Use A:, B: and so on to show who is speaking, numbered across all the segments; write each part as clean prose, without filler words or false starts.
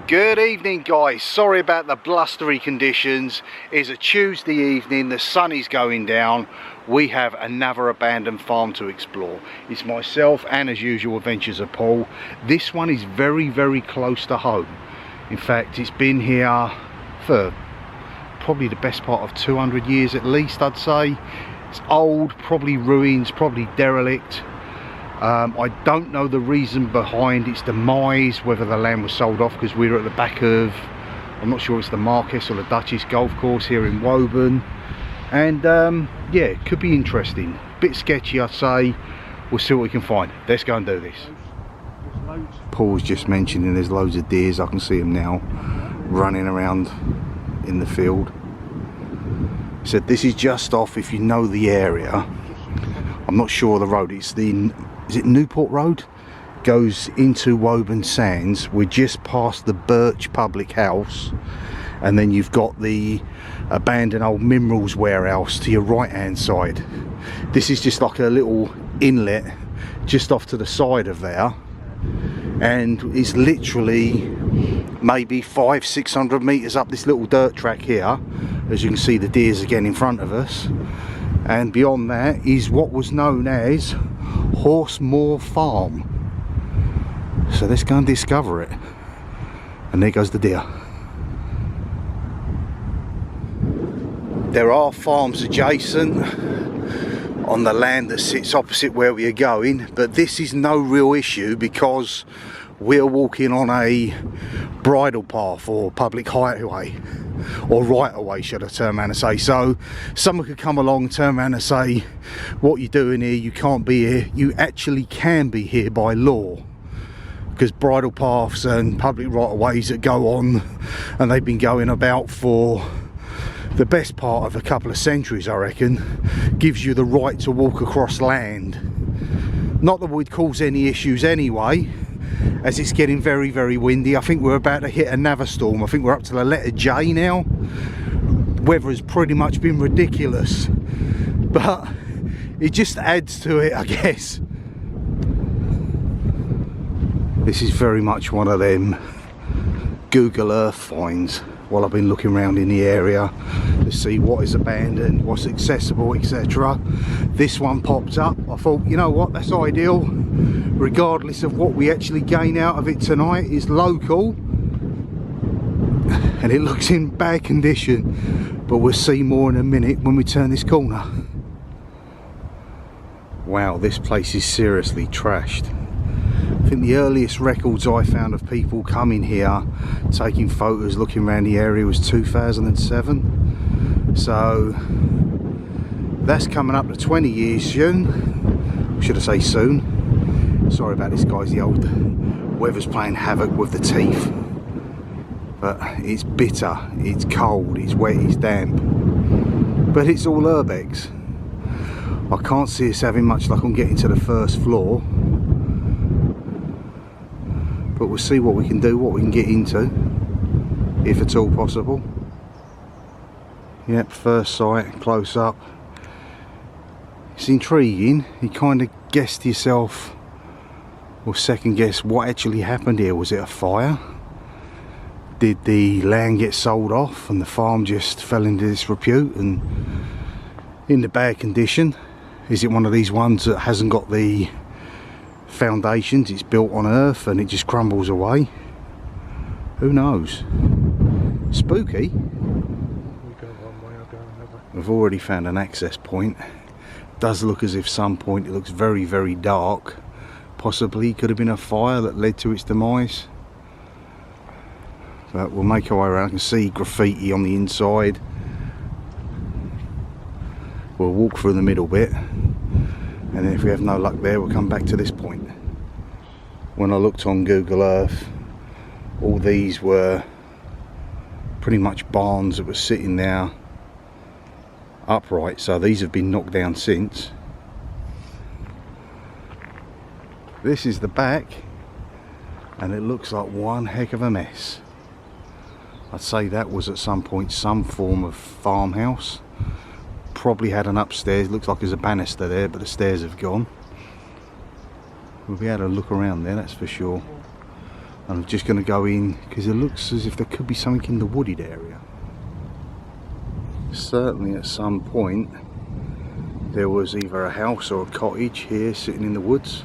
A: Good evening guys, sorry about the blustery conditions. It's a Tuesday evening, the sun is going down. We have another abandoned farm to explore. It's myself and, as usual, Adventures of Paul. This one is very close to home. In fact, it's been here for probably the best part of 200 years at least, I'd say. It's old, probably ruins, probably derelict. I don't know the reason behind its demise, whether the land was sold off, because we were at the back of, I'm not sure if it's the Marquess or the Duchess golf course here in Woburn. And yeah, it could be interesting. Bit sketchy, I'd say. We'll see what we can find. Let's go and do this. Paul's just mentioning there's loads of deers. I can see them now running around in the field. He said this is just off, if you know the area. I'm not sure of the road. It's the, is it Newport Road? Goes into Woburn Sands. We're just past the Birch Public House, and then you've got the abandoned old minerals warehouse to your right hand side. This is just like a little inlet just off to the side of there, and it's literally maybe 500-600 meters up this little dirt track here. As you can see, the deers again in front of us, and beyond that is what was known as Horsemoor Farm. So let's go and discover it. And there goes the deer. There are farms adjacent on the land that sits opposite where we are going, but this is no real issue because we're walking on a bridle path or public highway, or right away should I turn around and say. So someone could come along and turn around and say, what you're doing here, you can't be here. You actually can be here by law, because bridle paths and public right of ways that go on, and they've been going about for the best part of a couple of centuries, I reckon, gives you the right to walk across land. Not that we'd cause any issues anyway, as it's getting very windy. I think we're about to hit another storm. I think we're up to the letter J now. Weather has pretty much been ridiculous, but it just adds to it, I guess. This is very much one of them Google Earth finds while I've been looking around in the area to see what is abandoned, what's accessible, etc. This one popped up. I thought, you know what, that's ideal, regardless of what we actually gain out of it tonight. It's local and it looks in bad condition, but we'll see more in a minute when we turn this corner. Wow, this place is seriously trashed. I think the earliest records I found of people coming here, taking photos, looking around the area, was 2007. So that's coming up to 20 years soon. Should I say soon? Sorry about this, guys. The old weather's playing havoc with the teeth. But it's bitter, it's cold, it's wet, it's damp. But it's all urbex. I can't see us having much luck on getting to the first floor. But we'll see what we can do, what we can get into, if at all possible. Yep, first sight, close up. It's intriguing. You kind of guess to yourself, or second guess, what actually happened here. Was it a fire? Did the land get sold off and the farm just fell into disrepute and in the bad condition? Is it one of these ones that hasn't got the foundations, it's built on earth and it just crumbles away? Who knows? Spooky. We go one way, I'll go another. We've already found an access point. It does look as if some point it looks very dark. Possibly could have been a fire that led to its demise. But we'll make our way around. I can see graffiti on the inside. We'll walk through the middle bit, and then if we have no luck there, we'll come back to this point. When I looked on Google Earth, all these were pretty much barns that were sitting there upright, so these have been knocked down since. This is the back, and it looks like one heck of a mess. I'd say that was at some point some form of farmhouse. Probably had an upstairs. Looks like there's a banister there, but the stairs have gone. We'll be able to look around there, that's for sure. And I'm just going to go in because it looks as if there could be something in the wooded area. Certainly at some point there was either a house or a cottage here sitting in the woods.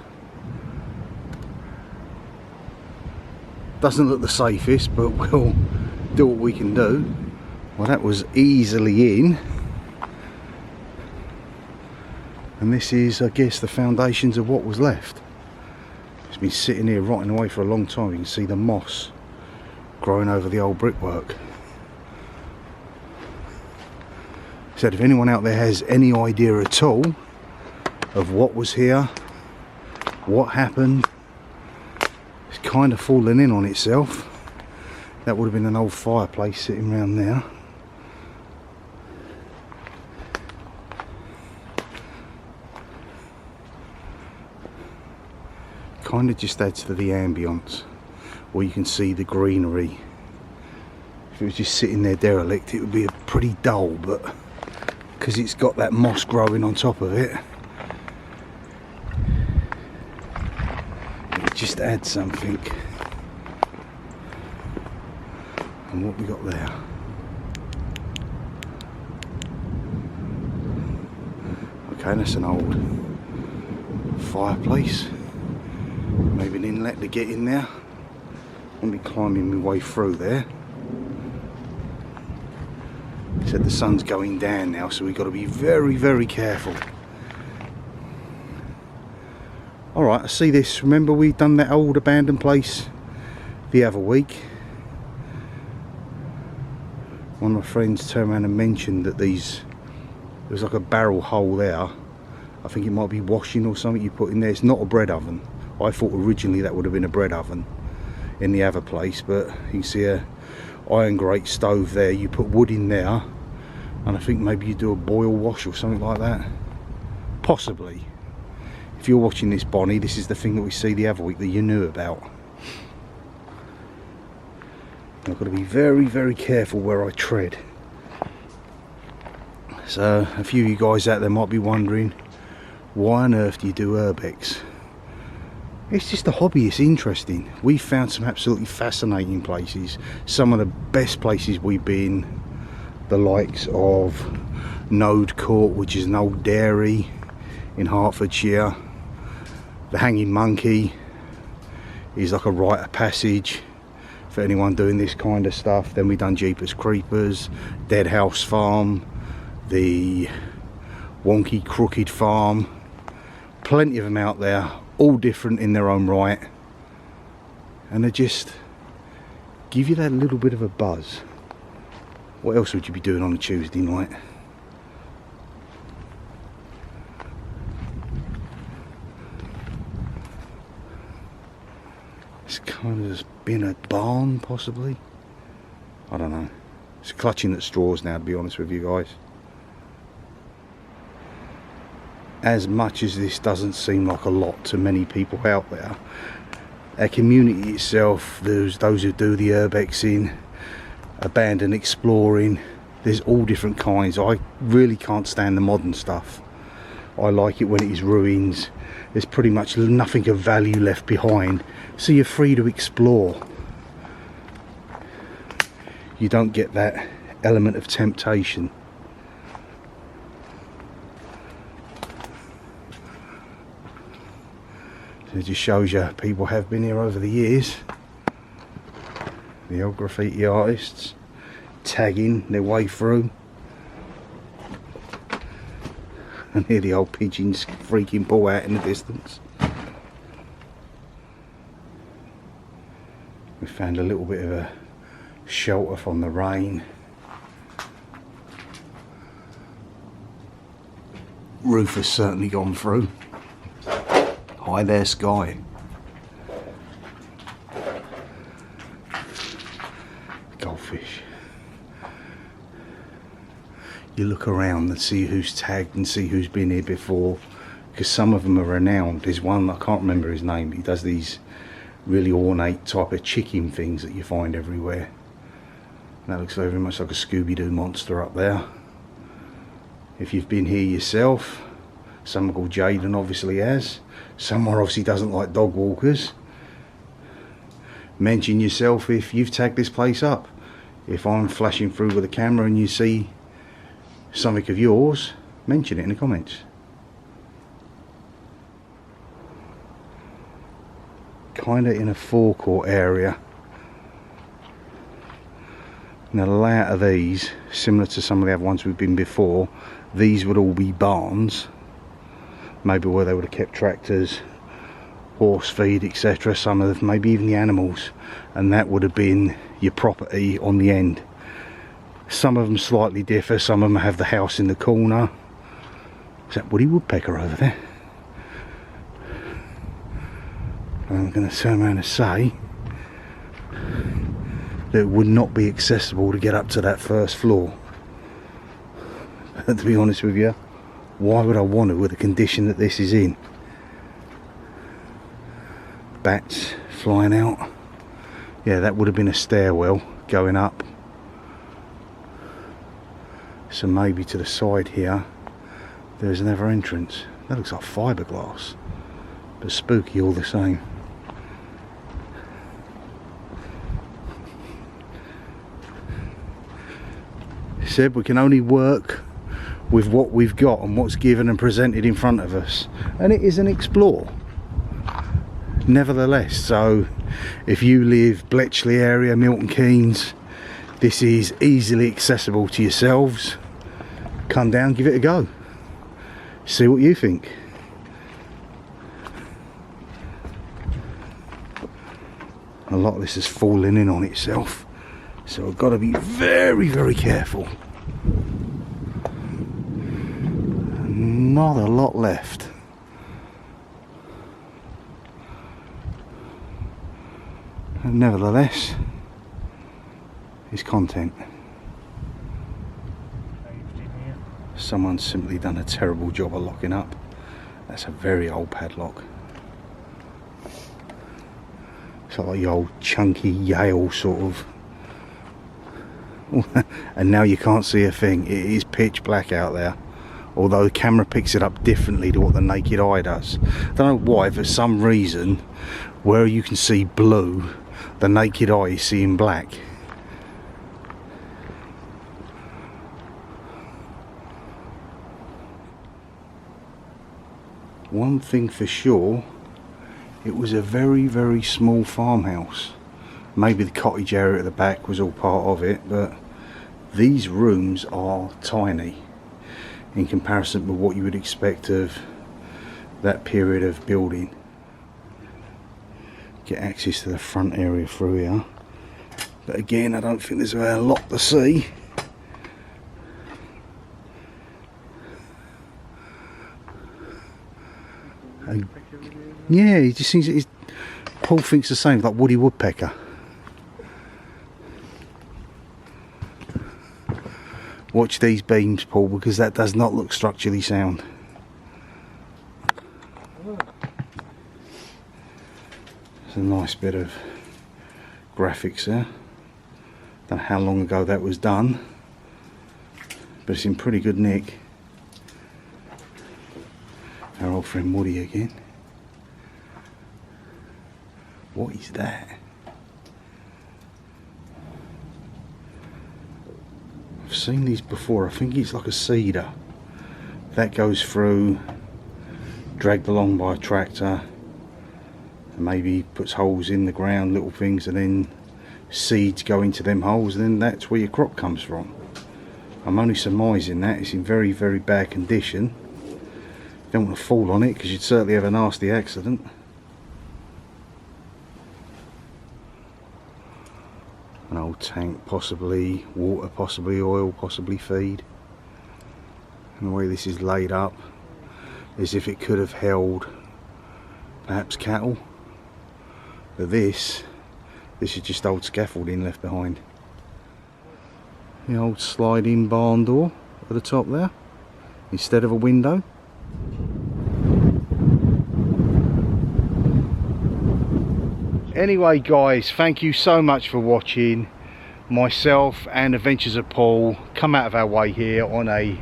A: Doesn't look the safest, but we'll do what we can do. Well, that was easily in. And this is, I guess, the foundations of what was left. It's been sitting here rotting away for a long time. You can see the moss growing over the old brickwork. So if anyone out there has any idea at all of what was here, what happened, it's kind of fallen in on itself. That would have been an old fireplace sitting around there. Kind of just adds to the ambience, where you can see the greenery. If it was just sitting there derelict, it would be pretty dull, but because it's got that moss growing on top of it, it just adds something. And what we got there? Okay, that's an old fireplace. Maybe an inlet to get in there. I'll be climbing my way through there. Said the sun's going down now, so we've got to be very, very careful. Alright, I see this. Remember we done that old abandoned place the other week? One of my friends turned around and mentioned that there was like a barrel hole there. I think it might be washing or something you put in there. It's not a bread oven. I thought originally that would have been a bread oven in the other place, but you can see a iron grate stove there. You put wood in there, and I think maybe you do a boil wash or something like that. Possibly. If you're watching this, Bonnie, this is the thing that we see the other week that you knew about. I've got to be very, very careful where I tread. So a few of you guys out there might be wondering, why on earth do you do urbex? It's just a hobby, it's interesting. We've found some absolutely fascinating places. Some of the best places we've been, the likes of Node Court, which is an old dairy in Hertfordshire. The Hanging Monkey is like a rite of passage for anyone doing this kind of stuff. Then we've done Jeepers Creepers, Dead House Farm, the Wonky Crooked Farm. Plenty of them out there, all different in their own right, and they just give you that little bit of a buzz. What else would you be doing on a Tuesday night? It's kind of just been a barn, possibly. I don't know. It's clutching at straws now, to be honest with you guys. As much as this doesn't seem like a lot to many people out there, our community itself, there's those who do the urbexing, abandoned exploring, there's all different kinds. I really can't stand the modern stuff. I like it when it is ruins. There's pretty much nothing of value left behind, so you're free to explore. You don't get that element of temptation. It just shows you people have been here over the years. The old graffiti artists tagging their way through. And here the old pigeons freaking pull out in the distance. We found a little bit of a shelter from the rain. Roof has certainly gone through. Hi there, sky. Goldfish. You look around and see who's tagged and see who's been here before, because some of them are renowned. There's one, I can't remember his name, he does these really ornate type of chicken things that you find everywhere. And that looks very much like a Scooby-Doo monster up there. If you've been here yourself, someone called Jaden obviously has. Someone obviously doesn't like dog walkers. mention yourself if you've tagged this place up. If I'm flashing through with a camera and you see something of yours, mention it in the comments. Kind of in a forecourt area. Now the layout of these, similar to some of the other ones we've been before, these would all be barns, maybe where they would have kept tractors, horse feed, etc. Some of them, maybe even the animals, and that would have been your property on the end. Some of them slightly differ. Some of them have the house in the corner. Is that woody woodpecker over there? I'm going to turn around and say that it would not be accessible to get up to that first floor. To be honest with you, why would I want to with the condition that this is in? Bats flying out. Yeah, that would have been a stairwell going up. So maybe to the side here there's another entrance. That looks like fiberglass, but spooky all the same. Said we can only work with what we've got and what's given and presented in front of us, and it is an explore nevertheless. So if you live Bletchley area, Milton Keynes, this is easily accessible to yourselves. Come down, give it a go, see what you think. A lot of this is falling in on itself, so I've got to be very careful. Not a lot left. And nevertheless, it's content. Someone's simply done a terrible job of locking up. That's a very old padlock. It's like the old chunky Yale sort of. And now you can't see a thing. It is pitch black out there, although the camera picks it up differently to what the naked eye does. I don't know why, for some reason where you can see blue, the naked eye is seeing black. One thing for sure, it was a very small farmhouse. Maybe the cottage area at the back was all part of it, but these rooms are tiny in comparison with what you would expect of that period of building. Get access to the front area through here, but again I don't think there's a lot to see. Yeah, he just seems Paul thinks the same, like woody woodpecker. Watch these beams, Paul, because that does not look structurally sound. It's a nice bit of graphics there. Don't know how long ago that was done, but it's in pretty good nick. Our old friend Woody again. What is that? I've seen these before. I think it's like a cedar that goes through, dragged along by a tractor, and maybe puts holes in the ground, little things, and then seeds go into them holes, and then that's where your crop comes from. I'm only surmising that. It's in very bad condition. Don't want to fall on it because you'd certainly have a nasty accident. An old tank, possibly water, possibly oil, possibly feed. And the way this is laid up, as if it could have held perhaps cattle. But this is just old scaffolding left behind. The old sliding barn door at the top there, instead of a window. Anyway guys, thank you so much for watching. Myself and Adventures of Paul come out of our way here on a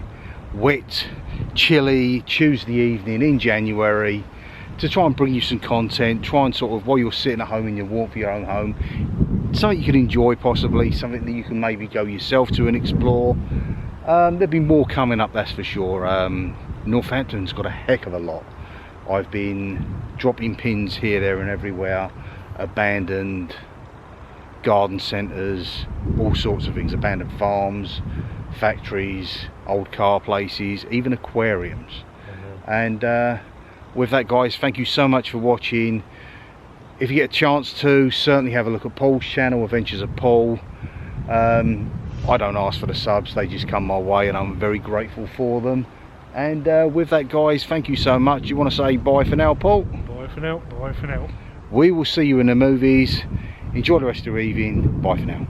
A: wet, chilly Tuesday evening in January to try and bring you some content, try and sort of, while you're sitting at home in your warmth of your own home, something you can enjoy, possibly something that you can maybe go yourself to and explore. There'll be more coming up, that's for sure. Northampton's got a heck of a lot. I've been dropping pins here, there and everywhere. Abandoned garden centres, all sorts of things, abandoned farms, factories, old car places, even aquariums. And with that, guys, thank you so much for watching. If you get a chance to, certainly have a look at Paul's channel, Adventures of Paul. I don't ask for the subs, they just come my way, and I'm very grateful for them. And with that, guys, thank you so much. You want to say bye for now, Paul?
B: Bye for now, bye for now.
A: We will see you in the movies. Enjoy the rest of your evening. Bye for now.